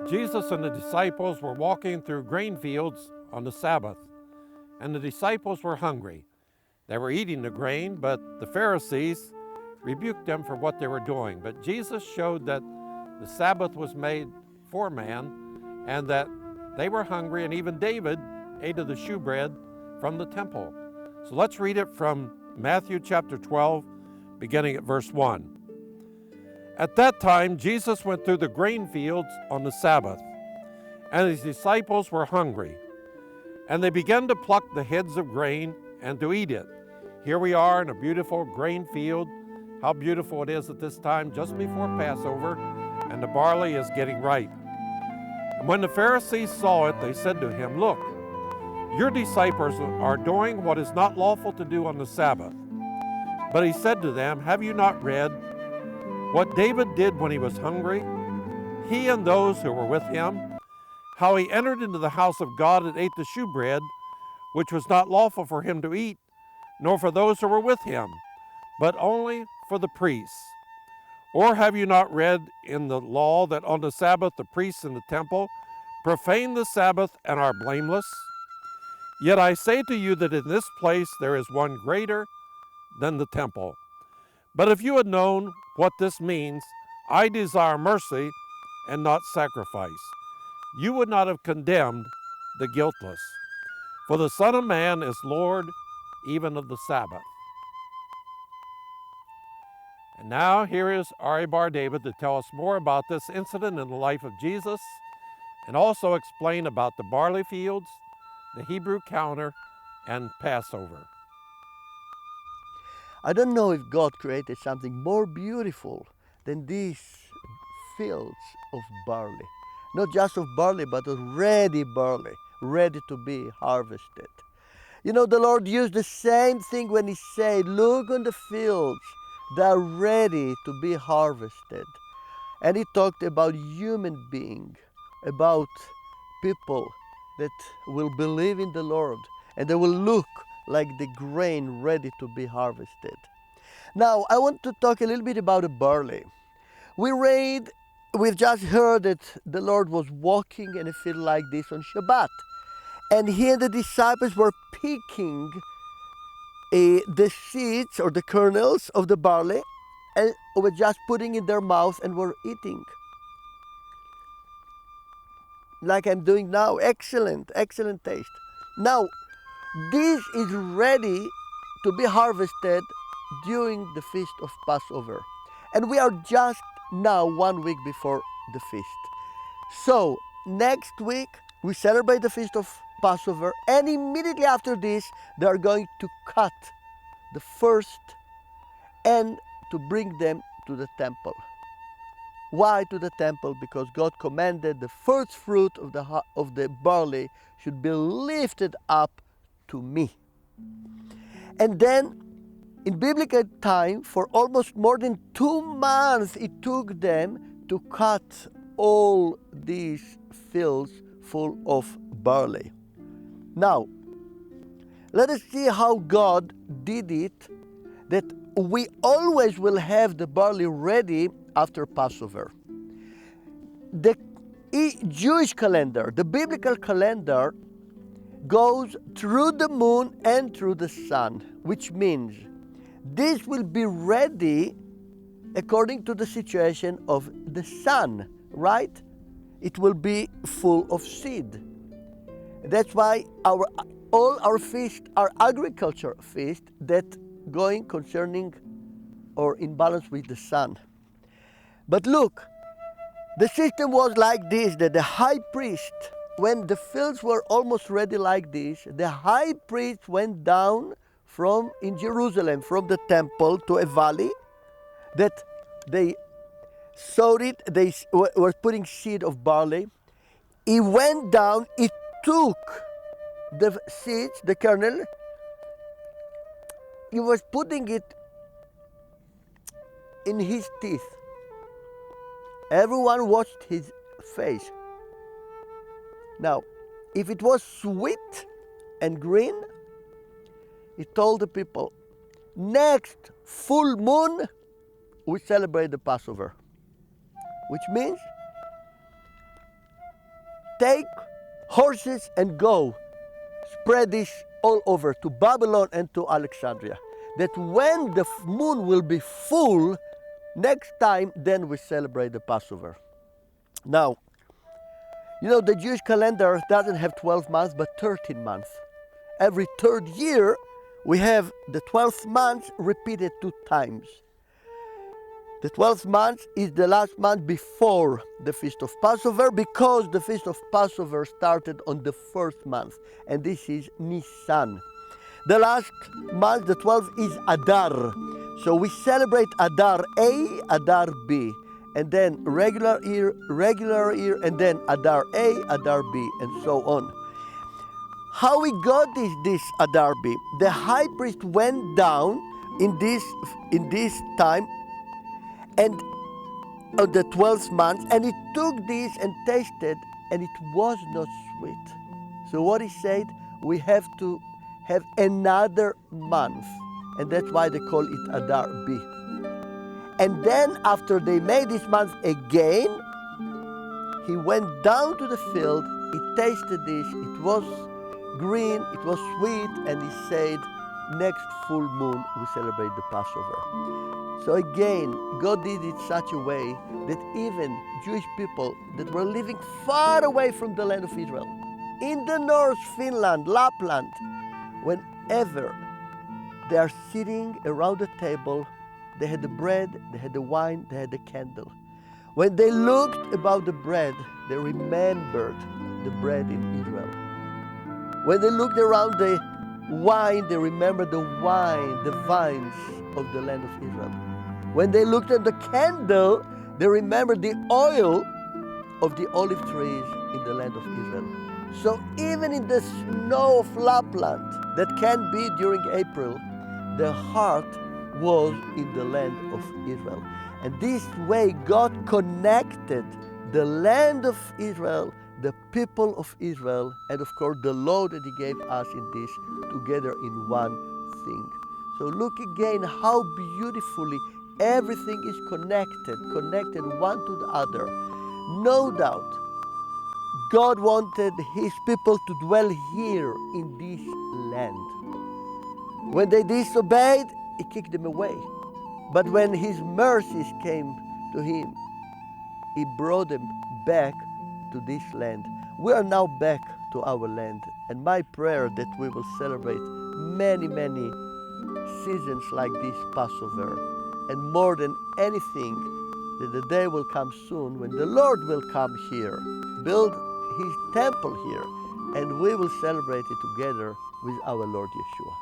Jesus and the disciples were walking through grain fields on the Sabbath, and the disciples were hungry. They were eating the grain, but the Pharisees rebuked them for what they were doing. But Jesus showed that the Sabbath was made for man, and that they were hungry, and even David ate of the shewbread from the temple. So let's read it from Matthew chapter 12, beginning at verse 1. At that time, Jesus went through the grain fields on the Sabbath, and his disciples were hungry. And they began to pluck the heads of grain and to eat it. Here we are in a beautiful grain field. How beautiful it is at this time, just before Passover, and the barley is getting ripe. And when the Pharisees saw it, they said to him, "Look, your disciples are doing what is not lawful to do on the Sabbath." But he said to them, "Have you not read what David did when he was hungry, he and those who were with him, how he entered into the house of God and ate the shewbread, which was not lawful for him to eat, nor for those who were with him, but only for the priests? Or have you not read in the law that on the Sabbath the priests in the temple profane the Sabbath and are blameless? Yet I say to you that in this place there is one greater than the temple. But if you had known what this means, I desire mercy and not sacrifice, you would not have condemned the guiltless. For the Son of Man is Lord even of the Sabbath." And now here is Ari Bar David to tell us more about this incident in the life of Jesus, and also explain about the barley fields, the Hebrew calendar, and Passover. I don't know if God created something more beautiful than these fields of barley. Not just of barley, but of ready barley, ready to be harvested. You know, the Lord used the same thing when he said, "Look on the fields, they are ready to be harvested." And he talked about human being, about people that will believe in the Lord, and they will look like the grain ready to be harvested. Now, I want to talk a little bit about the barley. We've just heard that the Lord was walking in a field like this on Shabbat. And here the disciples were picking the seeds or the kernels of the barley and were just putting in their mouth and were eating. Like I'm doing now. Excellent, excellent taste. Now, this is ready to be harvested during the feast of Passover. And we are just now 1 week before the feast. So next week we celebrate the feast of Passover, and immediately after this they are going to cut the first and to bring them to the temple. Why to the temple? Because God commanded the first fruit of the barley should be lifted up to me. And then in biblical time, for almost more than 2 months, it took them to cut all these fields full of barley. Now, let us see how God did it, that we always will have the barley ready after Passover. The Jewish calendar, the biblical calendar, goes through the moon and through the sun, which means this will be ready according to the situation of the sun, right? It will be full of seed. That's why all our feasts are agriculture feasts that going concerning or in balance with the sun. But look, the system was like this, that the high priest, when the fields were almost ready like this, the high priest went down in Jerusalem, from the temple to a valley that they sowed it, they were putting seed of barley. He went down, he took the seeds, the kernel, he was putting it in his teeth. Everyone watched his face. Now, if it was sweet and green, he told the people, next full moon, we celebrate the Passover. Which means take horses and go. Spread this all over to Babylon and to Alexandria. That when the moon will be full, next time, then we celebrate the Passover. Now, you know, the Jewish calendar doesn't have 12 months, but 13 months. Every third year, we have the 12th month repeated 2 times. The 12th month is the last month before the Feast of Passover, because the Feast of Passover started on the first month, and this is Nisan. The last month, the 12th, is Adar. So we celebrate Adar A, Adar B, and then regular year, and then Adar A, Adar B, and so on. How we got this Adar B? The high priest went down in this time, and on the 12th month, and he took this and tasted, and it was not sweet. So what he said, we have to have another month, and that's why they call it Adar B. And then after they made this month again, he went down to the field, he tasted this, it was green, it was sweet, and he said, next full moon we celebrate the Passover. So again, God did it such a way that even Jewish people that were living far away from the land of Israel, in the north, Finland, Lapland, whenever they are sitting around the table, they had the bread, they had the wine, they had the candle. When they looked about the bread, they remembered the bread in Israel. When they looked around the wine, they remembered the wine, the vines of the land of Israel. When they looked at the candle, they remembered the oil of the olive trees in the land of Israel. So even in the snow of Lapland, that can be during April, the heart was in the land of Israel. And this way God connected the land of Israel, the people of Israel, and of course the law that he gave us in this, together in one thing. So look again how beautifully everything is connected one to the other. No doubt, God wanted his people to dwell here in this land. When they disobeyed, he kicked them away. But when his mercies came to him, he brought them back to this land. We are now back to our land. And my prayer that we will celebrate many, many seasons like this Passover. And more than anything, that the day will come soon when the Lord will come here, build his temple here, and we will celebrate it together with our Lord Yeshua.